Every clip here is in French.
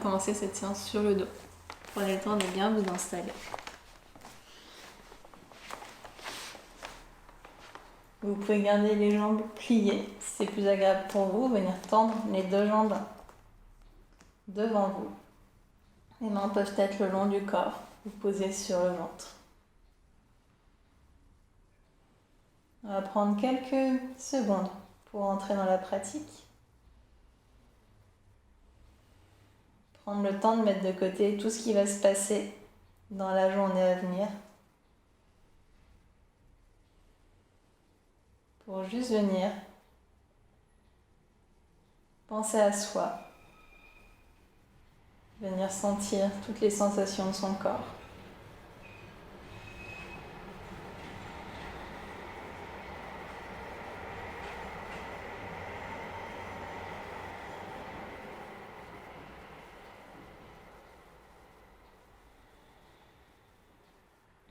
commencer cette séance sur le dos. Prenez le temps de bien vous installer. Vous pouvez garder les jambes pliées. Si c'est plus agréable pour vous, venir tendre les deux jambes devant vous. Les mains peuvent être le long du corps. Vous posez sur le ventre. On va prendre quelques secondes pour entrer dans la pratique. Prendre le temps de mettre de côté tout ce qui va se passer dans la journée à venir. Pour juste venir penser à soi. Venir sentir toutes les sensations de son corps.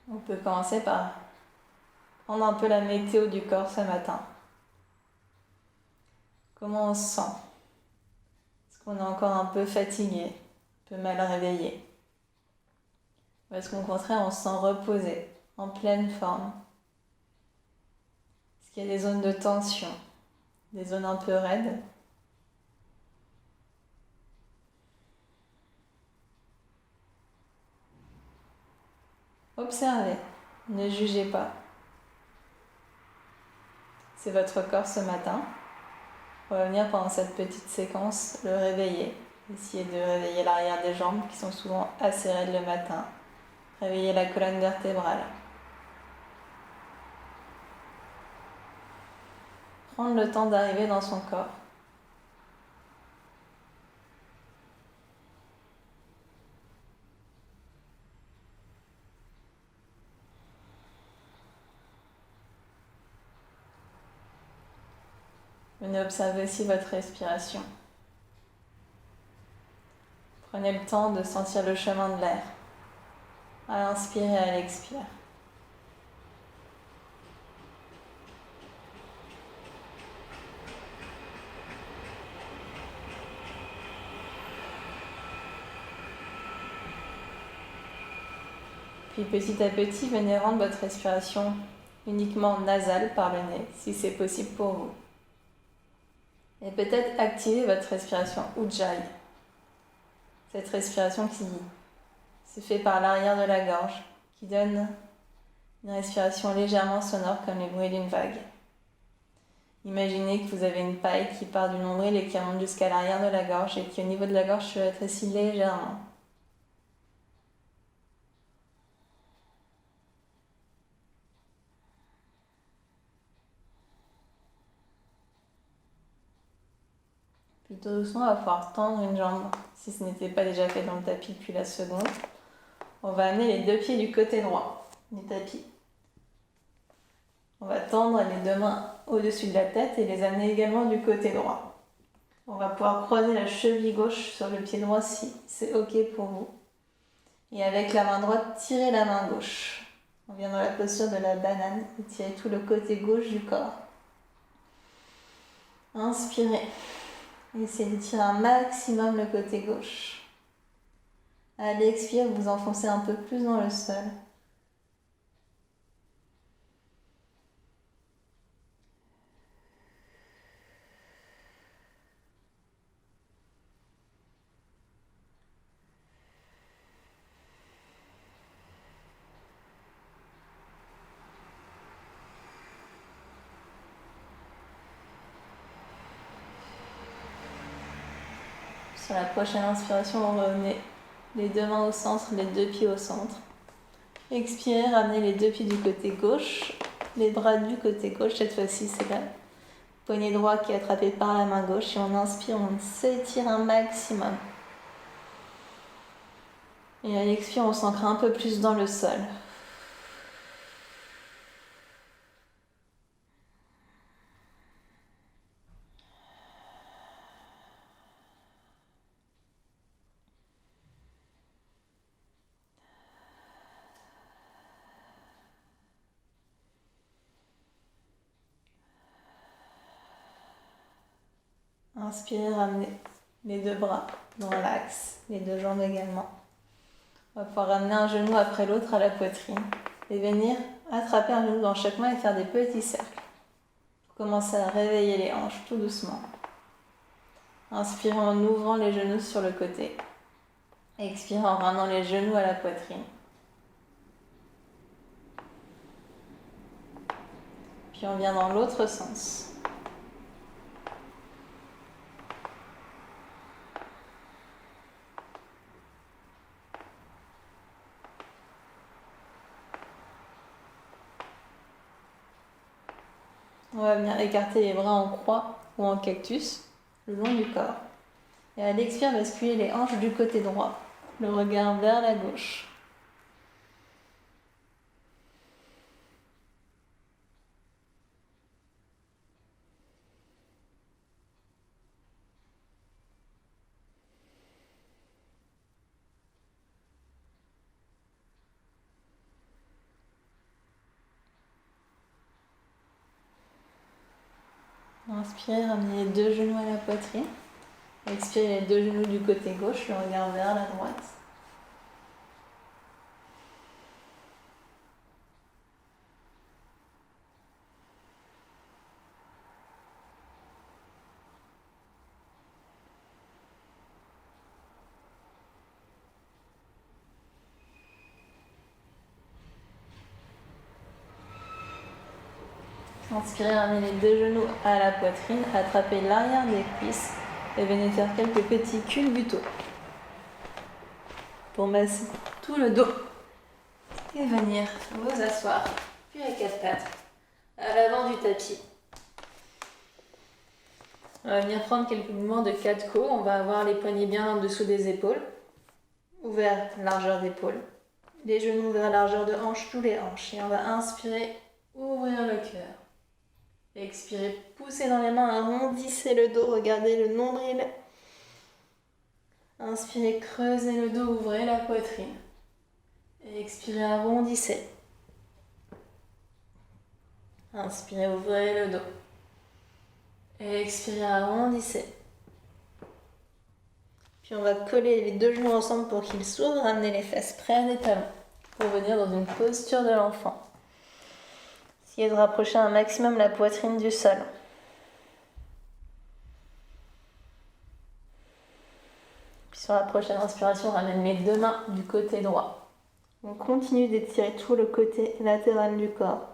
On peut commencer par prendre un peu la météo du corps ce matin. Comment on se sent? Est-ce qu'on est encore un peu fatigué, un peu mal réveillé? Ou est-ce qu'au contraire on se sent reposé, en pleine forme? Est-ce qu'il y a des zones de tension, des zones un peu raides? Observez, ne jugez pas. C'est votre corps ce matin. On va venir pendant cette petite séquence le réveiller. Essayez de réveiller l'arrière des jambes qui sont souvent assez raides le matin. Réveiller la colonne vertébrale. Prendre le temps d'arriver dans son corps. Venez observer aussi votre respiration. Prenez le temps de sentir le chemin de l'air, à l'inspire et à l'expire. Puis petit à petit, venez rendre votre respiration uniquement nasale par le nez, si c'est possible pour vous. Et peut-être activer votre respiration Ujjayi. Cette respiration qui se fait par l'arrière de la gorge, qui donne une respiration légèrement sonore comme les bruits d'une vague. Imaginez que vous avez une paille qui part du nombril et qui remonte jusqu'à l'arrière de la gorge et qui au niveau de la gorge se rétrécit légèrement. Plutôt doucement, on va pouvoir tendre une jambe, si ce n'était pas déjà fait dans le tapis depuis la seconde. On va amener les deux pieds du côté droit du tapis. On va tendre les deux mains au-dessus de la tête et les amener également du côté droit. On va pouvoir croiser la cheville gauche sur le pied droit si c'est OK pour vous. Et avec la main droite, tirez la main gauche. On vient dans la posture de la banane et tirez tout le côté gauche du corps. Inspirez. Essayez de tirer un maximum le côté gauche. À l'expire, vous enfoncez un peu plus dans le sol. Sur la prochaine inspiration, vous revenez les deux mains au centre, les deux pieds au centre. Expirez, ramenez les deux pieds du côté gauche, les bras du côté gauche. Cette fois-ci, c'est la poignet droit qui est attrapé par la main gauche. Et on inspire, on s'étire un maximum. Et à l'expire, on s'ancre un peu plus dans le sol. Inspirez, ramenez les deux bras dans l'axe, les deux jambes également. On va pouvoir ramener un genou après l'autre à la poitrine et venir attraper un genou dans chaque main et faire des petits cercles. Commencez à réveiller les hanches tout doucement. Inspirez en ouvrant les genoux sur le côté. Expirez en ramenant les genoux à la poitrine. Puis on vient dans l'autre sens. On va venir écarter les bras en croix ou en cactus le long du corps. Et à l'expire, basculer les hanches du côté droit, le regard vers la gauche. Inspirez, ramenez les deux genoux à la poitrine. Expirez les deux genoux du côté gauche, le regard vers la droite. Inspirez, ramenez les deux genoux à la poitrine, attrapez l'arrière des cuisses et venez faire quelques petits culbutos pour masser tout le dos. Et venir vous asseoir, puis à quatre pattes, à l'avant du tapis. On va venir prendre quelques mouvements de quatre côtes. On va avoir les poignets bien en dessous des épaules, ouverts largeur d'épaule. Les genoux vers largeur de hanche, tous les hanches. Et on va inspirer, ouvrir le cœur. Expirez, poussez dans les mains, arrondissez le dos, regardez le nombril. Inspirez, creusez le dos, ouvrez la poitrine. Et expirez, arrondissez. Inspirez, ouvrez le dos. Et expirez, arrondissez. Puis on va coller les deux genoux ensemble pour qu'ils s'ouvrent, ramener les fesses près des talons pour venir dans une posture de l'enfant. Essayez de rapprocher un maximum la poitrine du sol. Puis sur la prochaine inspiration, on ramène les deux mains du côté droit. On continue d'étirer tout le côté latéral du corps.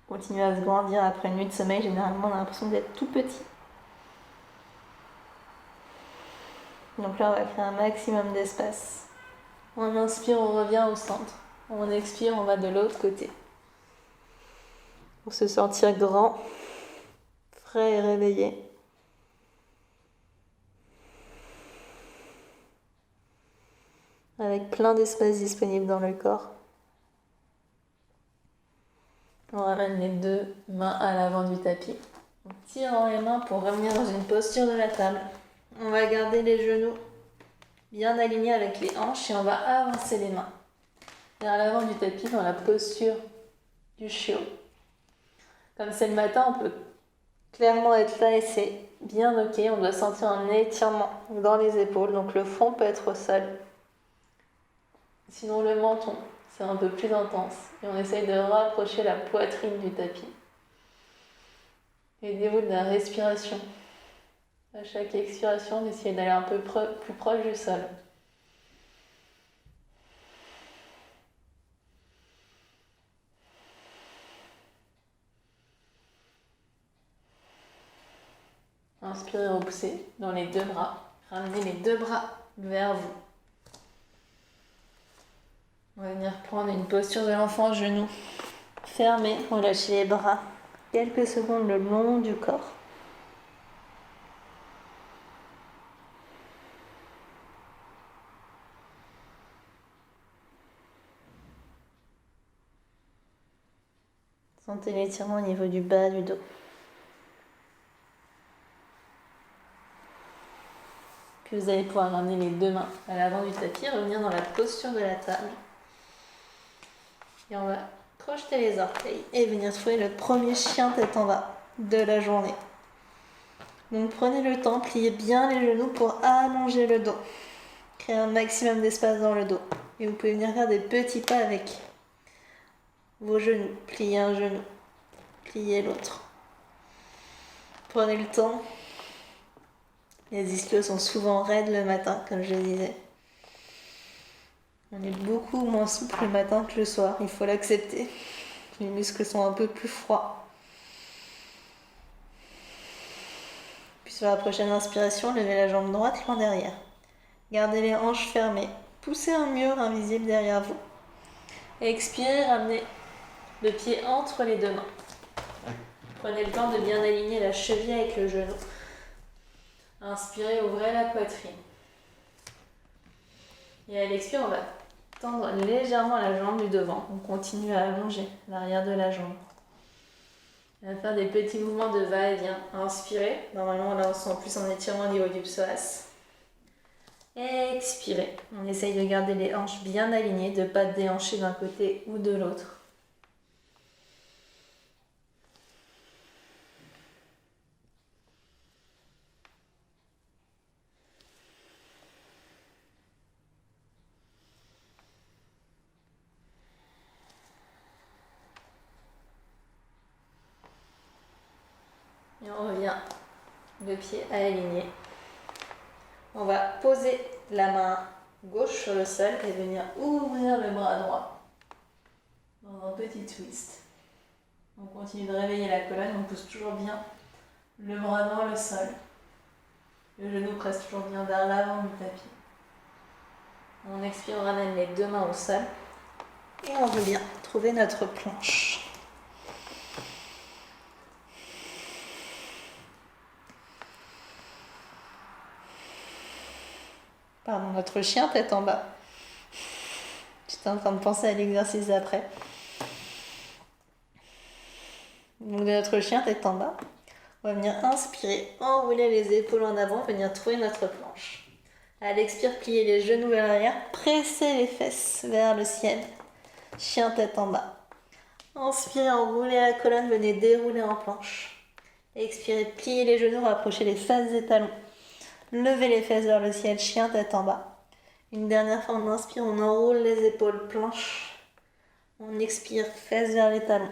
Continuez à se grandir après une nuit de sommeil. Généralement, on a l'impression d'être tout petit. Donc là, on va créer un maximum d'espace. On inspire, on revient au centre. On expire, on va de l'autre côté. Pour se sentir grand, frais et réveillé. Avec plein d'espace disponible dans le corps. On ramène les deux mains à l'avant du tapis. On tire dans les mains pour revenir dans une posture de la table. On va garder les genoux bien alignés avec les hanches et on va avancer les mains vers l'avant du tapis dans la posture du chiot. Comme c'est le matin, on peut clairement être là et c'est bien ok. On doit sentir un étirement dans les épaules, donc le front peut être au sol. Sinon le menton, c'est un peu plus intense. Et on essaye de rapprocher la poitrine du tapis. Aidez-vous de la respiration. À chaque expiration, d'essayer d'aller un peu plus proche du sol. Inspirez, repoussez dans les deux bras. Ramenez les deux bras vers vous. On va venir prendre une posture de l'enfant, genoux fermés. Relâchez les bras quelques secondes le long du corps. Sentez l'étirement au niveau du bas du dos. Puis vous allez pouvoir ramener les deux mains à l'avant du tapis, revenir dans la posture de la table. Et on va crocheter les orteils et venir trouver le premier chien tête en bas de la journée. Donc prenez le temps, pliez bien les genoux pour allonger le dos. Créez un maximum d'espace dans le dos. Et vous pouvez venir faire des petits pas avec vos genoux. Pliez un genou, pliez l'autre. Prenez le temps. Les ischios sont souvent raides le matin, comme je le disais. On est beaucoup moins souple le matin que le soir, il faut l'accepter. Les muscles sont un peu plus froids. Puis sur la prochaine inspiration, levez la jambe droite loin derrière. Gardez les hanches fermées. Poussez un mur invisible derrière vous. Expirez, ramenez le pied entre les deux mains. Prenez le temps de bien aligner la cheville avec le genou. Inspirez, ouvrez la poitrine. Et à l'expire, on va tendre légèrement la jambe du devant. On continue à allonger l'arrière de la jambe. On va faire des petits mouvements de va-et-vient. Inspirez. Normalement, là, on sent plus en étirement au niveau du psoas. Expirez. On essaye de garder les hanches bien alignées, de ne pas déhancher d'un côté ou de l'autre. Et on revient, le pied aligné. On va poser la main gauche sur le sol et venir ouvrir le bras droit dans un petit twist. On continue de réveiller la colonne, on pousse toujours bien le bras dans le sol. Le genou presse toujours bien vers l'avant du tapis. On expire, on ramène les deux mains au sol et on revient trouver notre planche. Pardon, notre chien tête en bas. J'étais en train de penser à l'exercice d'après. Donc de notre chien tête en bas, on va venir inspirer, enrouler les épaules en avant, venir trouver notre planche. À l'expire, pliez les genoux vers l'arrière, pressez les fesses vers le ciel. Chien tête en bas. Inspirez, enroulez la colonne, venez dérouler en planche. Expirez, pliez les genoux, rapprochez les faces des talons. Levez les fesses vers le ciel, chien tête en bas. Une dernière fois, on inspire, on enroule les épaules, planche. On expire, fesses vers les talons.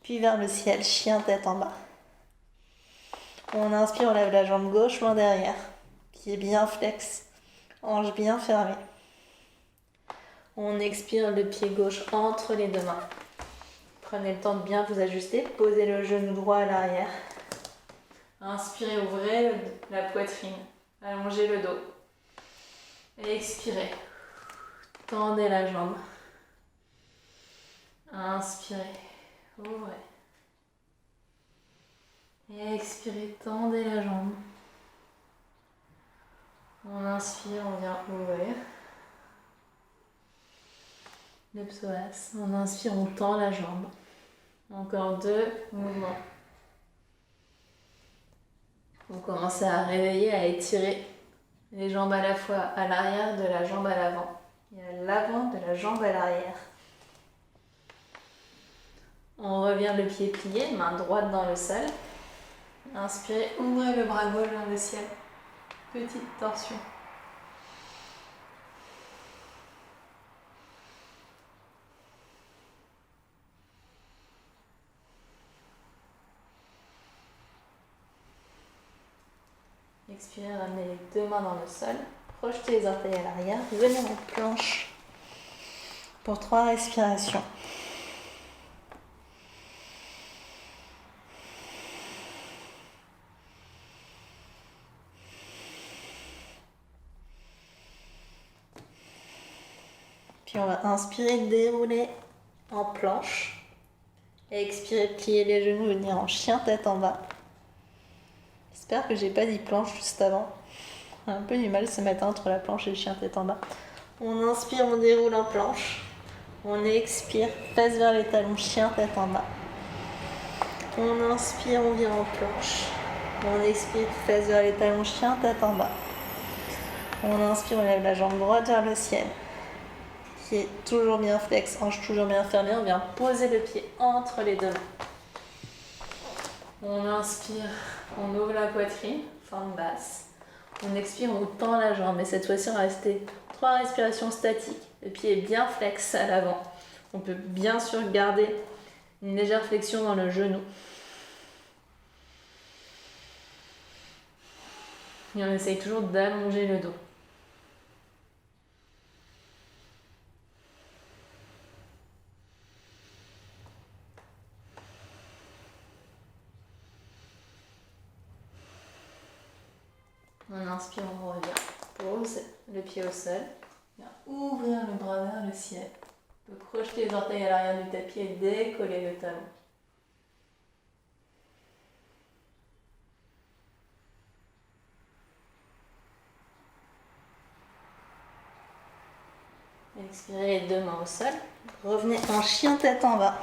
Puis vers le ciel, chien tête en bas. On inspire, on lève la jambe gauche loin derrière, pied bien flex, hanche bien fermée. On expire, le pied gauche entre les deux mains. Prenez le temps de bien vous ajuster, posez le genou droit à l'arrière. Inspirez, ouvrez la poitrine. Allongez le dos. Expirez. Tendez la jambe. Inspirez. Ouvrez. Expirez. Tendez la jambe. On inspire, on vient ouvrir le psoas. On inspire, on tend la jambe. Encore 2 mouvements. Vous commencez à réveiller, à étirer les jambes à la fois à l'arrière de la jambe à l'avant et à l'avant de la jambe à l'arrière. On revient le pied plié, main droite dans le sol. Inspirez, ouvrez le bras gauche vers le ciel. Petite torsion. Expirez, ramenez les deux mains dans le sol. Projetez les orteils à l'arrière. Venez en planche pour 3 respirations. Puis on va inspirer, dérouler en planche. Et expirer, plier les genoux, venir en chien tête en bas. J'espère que j'ai pas dit planche juste avant. J'ai un peu du mal ce matin entre la planche et le chien tête en bas. On inspire, on déroule en planche. On expire, fesses vers les talons, chien tête en bas. On inspire, on vient en planche. On expire, fesses vers les talons, chien tête en bas. On inspire, on lève la jambe droite vers le ciel. Pied toujours bien flex, hanche toujours bien fermée. On vient poser le pied entre les deux mains. On inspire, on ouvre la poitrine. forme basse. On expire, on tend la jambe. Et cette fois-ci, on va rester 3 respirations statiques. Le pied est bien flex à l'avant. On peut bien sûr garder une légère flexion dans le genou. Et on essaye toujours d'allonger le dos. On inspire, on revient. Pose le pied au sol. Ouvrir le bras vers le ciel. On peut crocheter les orteils à l'arrière du tapis et décoller le talon. Expirez les 2 mains au sol. Revenez en chien tête en bas.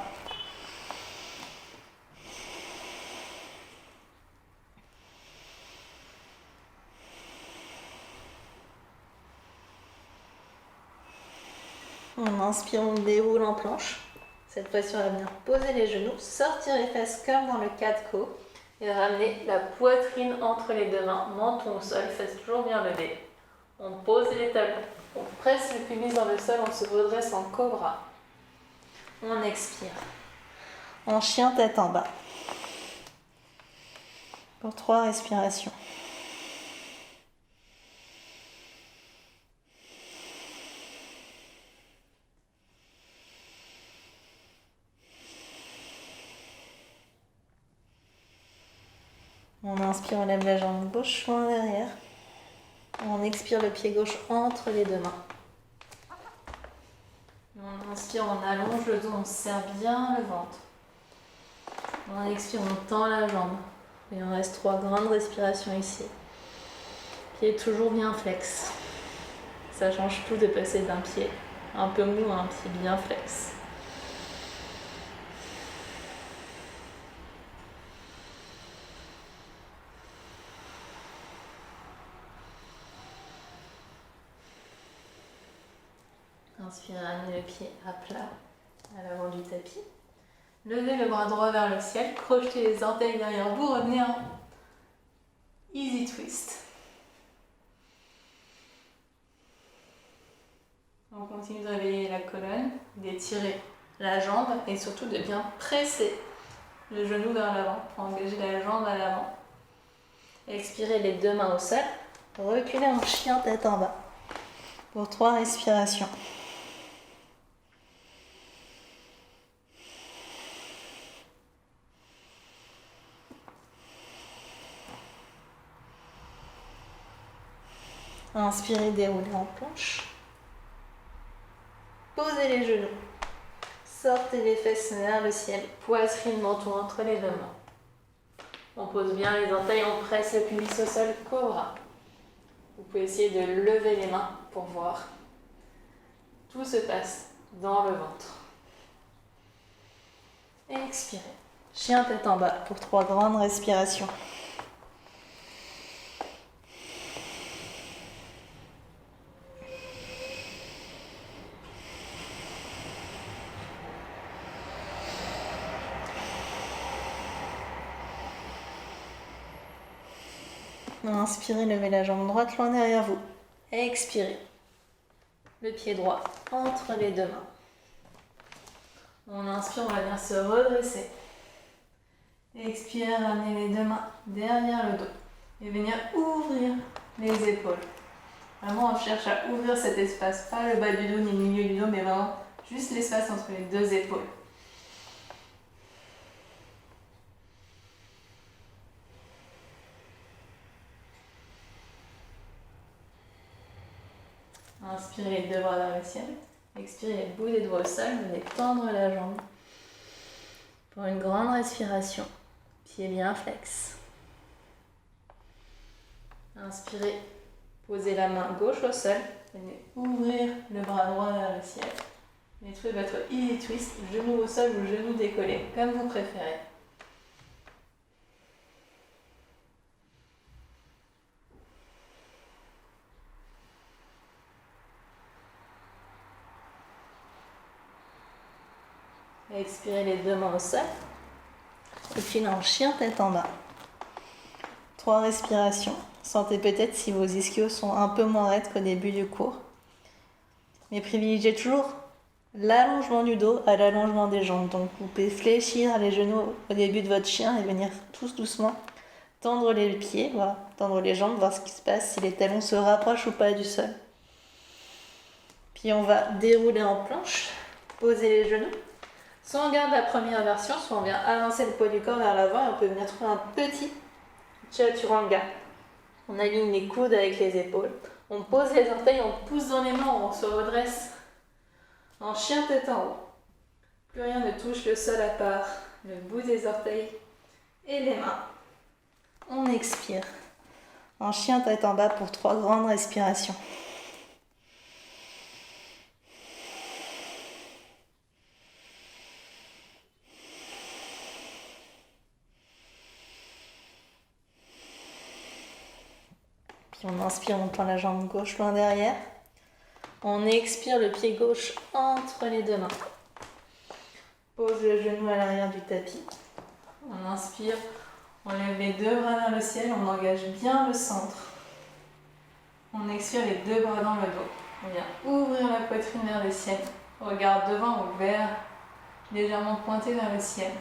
On inspire, on déroule en planche. Cette fois-ci, on va venir poser les genoux, sortir les fesses comme dans le 4-co et ramener la poitrine entre les 2 mains, menton au sol, fesses toujours bien levées. On pose les talons, on presse le pubis dans le sol, on se redresse en cobra. On expire. En chien tête en bas. Pour 3 respirations. On inspire, on lève la jambe gauche loin derrière. On expire le pied gauche entre les 2 mains. On inspire, on allonge le dos, on serre bien le ventre. On expire, on tend la jambe. Et on reste 3 grandes respirations ici. Pied toujours bien flex. Ça change tout de passer d'un pied un peu mou à un pied bien flex. Inspirez, ramenez le pied à plat à l'avant du tapis. Levez le bras droit vers le ciel, crochetez les orteils derrière vous, revenez en easy twist. On continue de réveiller la colonne, d'étirer la jambe et surtout de bien presser le genou vers l'avant pour engager la jambe à l'avant. Expirez les 2 mains au sol, reculez en chien tête en bas pour 3 respirations. Inspirez, déroulez en planche. Posez les genoux. Sortez les fesses vers le ciel. Poitrine, menton entre les 2 mains. On pose bien les orteils, on presse le pubis au sol, cobra. Vous pouvez essayer de lever les mains pour voir. Tout se passe dans le ventre. Expirez. Chien tête en bas pour 3 grandes respirations. Inspirez, levez la jambe droite loin derrière vous. Expirez. Le pied droit entre les 2 mains. On inspire, on va venir se redresser. Expirez, ramenez les 2 mains derrière le dos. Et venir ouvrir les épaules. Vraiment, on cherche à ouvrir cet espace. Pas le bas du dos ni le milieu du dos, mais vraiment juste l'espace entre les 2 épaules. Inspirez les 2 bras vers le ciel. Expirez les bouts des doigts au sol. Venez tendre la jambe. Pour une grande respiration. Pied bien flex. Inspirez. Posez la main gauche au sol. Venez ouvrir le bras droit vers le ciel. Venez trouver votre easy twist. Genou au sol ou genou décollé, comme vous préférez. Expirez les 2 mains au sol. Et puis là, en chien tête en bas. 3 respirations. Sentez peut-être si vos ischios sont un peu moins raides qu'au début du cours. Mais privilégiez toujours l'allongement du dos à l'allongement des jambes. Donc vous pouvez fléchir les genoux au début de votre chien et venir tous doucement tendre les pieds, voilà, tendre les jambes, voir ce qui se passe, si les talons se rapprochent ou pas du sol. Puis on va dérouler en planche, poser les genoux. Soit on garde la première version, soit on vient avancer le poids du corps vers l'avant et on peut venir trouver un petit chaturanga. On aligne les coudes avec les épaules. On pose les orteils, on pousse dans les mains, on se redresse en chien tête en haut. Plus rien ne touche le sol à part le bout des orteils et les mains. On expire. En chien tête en bas pour 3 grandes respirations. Puis on inspire, on tend la jambe gauche loin derrière. On expire le pied gauche entre les deux mains. Pose le genou à l'arrière du tapis. On inspire, on lève les 2 bras vers le ciel, on engage bien le centre. On expire les 2 bras dans le dos. On vient ouvrir la poitrine vers le ciel. Regard devant ouvert, légèrement pointé vers le ciel.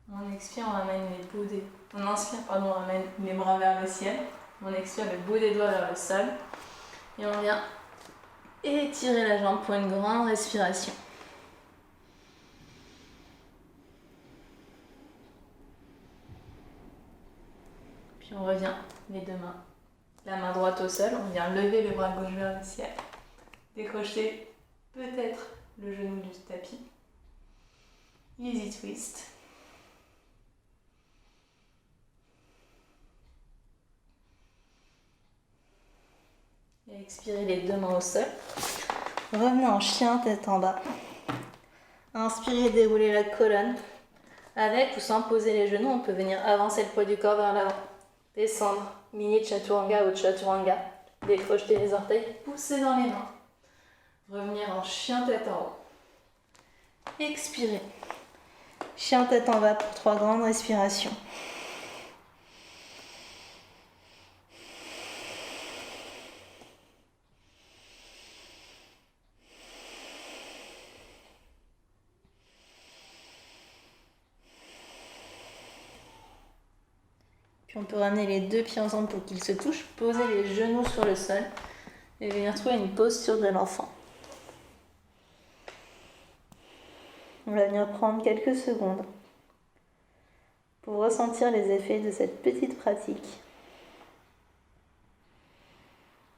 On expire, on ramène les bouts des... On inspire, pardon, on ramène les bras vers le ciel. On expire le bout des doigts vers le sol. Et on vient étirer la jambe pour une grande respiration. Puis on revient, les 2 mains. La main droite au sol, on vient lever le bras gauche vers le ciel. Décrocher peut-être le genou du tapis. Easy twist. Et expirez les 2 mains au sol. Revenez en chien tête en bas. Inspirez, déroulez la colonne. Avec ou sans poser les genoux, on peut venir avancer le poids du corps vers l'avant. Descendre, mini chaturanga ou chaturanga. Décrocher les orteils, pousser dans les mains. Revenir en chien tête en haut. Expirez. Chien tête en bas pour 3 grandes respirations. Puis on peut ramener les 2 pieds ensemble pour qu'ils se touchent, poser les genoux sur le sol et venir trouver une posture de l'enfant. On va venir prendre quelques secondes pour ressentir les effets de cette petite pratique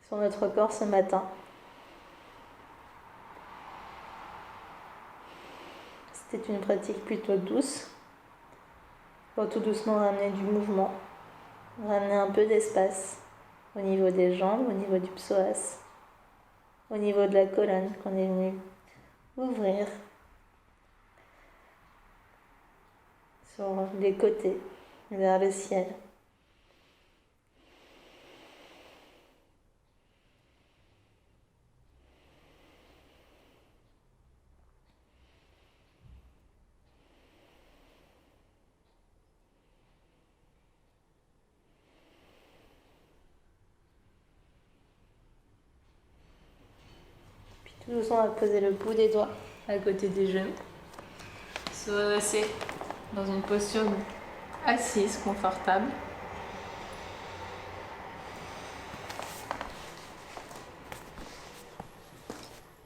sur notre corps ce matin. C'était une pratique plutôt douce. On va tout doucement ramener du mouvement, ramener un peu d'espace au niveau des jambes, au niveau du psoas, au niveau de la colonne qu'on est venu ouvrir sur les côtés vers le ciel. Tout doucement, on va poser le bout des doigts à côté des genoux. Se redresser dans une posture assise, confortable.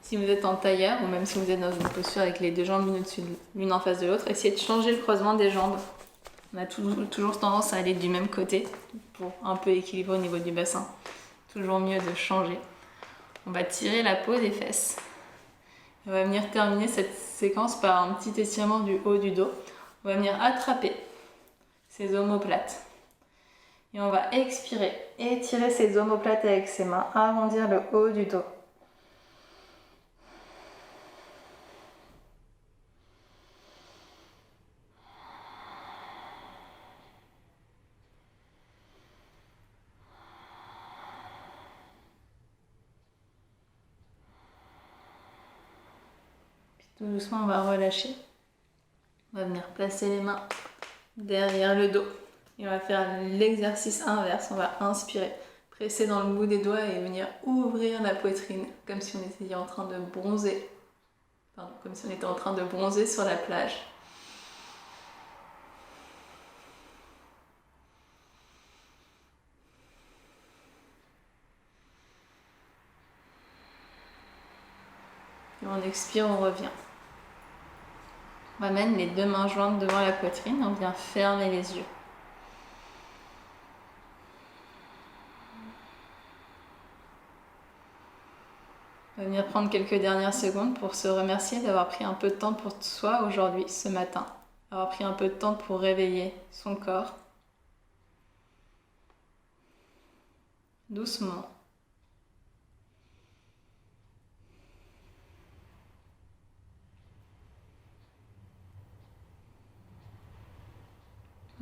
Si vous êtes en tailleur ou même si vous êtes dans une posture avec les 2 jambes l'une en face de l'autre, essayez de changer le croisement des jambes. On a toujours tendance à aller du même côté pour un peu équilibrer au niveau du bassin. Toujours mieux de changer. On va tirer la peau des fesses. On va venir terminer cette séquence par un petit étirement du haut du dos. On va venir attraper ces omoplates. Et on va expirer, étirer ces omoplates avec ses mains, arrondir le haut du dos. Tout doucement, on va relâcher. On va venir placer les mains derrière le dos. Et on va faire l'exercice inverse. On va inspirer, presser dans le bout des doigts et venir ouvrir la poitrine, comme si on était en train de bronzer. Pardon, comme si on était en train de bronzer sur la plage. Et on expire, on revient. On ramène les deux mains jointes devant la poitrine, on vient fermer les yeux. On va venir prendre quelques dernières secondes pour se remercier d'avoir pris un peu de temps pour soi aujourd'hui, ce matin. Avoir pris un peu de temps pour réveiller son corps. Doucement.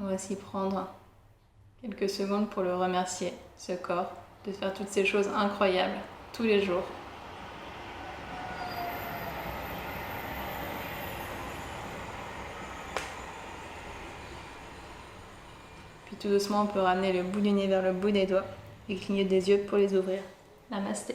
On va s'y prendre quelques secondes pour le remercier, ce corps, de faire toutes ces choses incroyables tous les jours. Puis tout doucement, on peut ramener le bout du nez vers le bout des doigts et cligner des yeux pour les ouvrir. Namasté.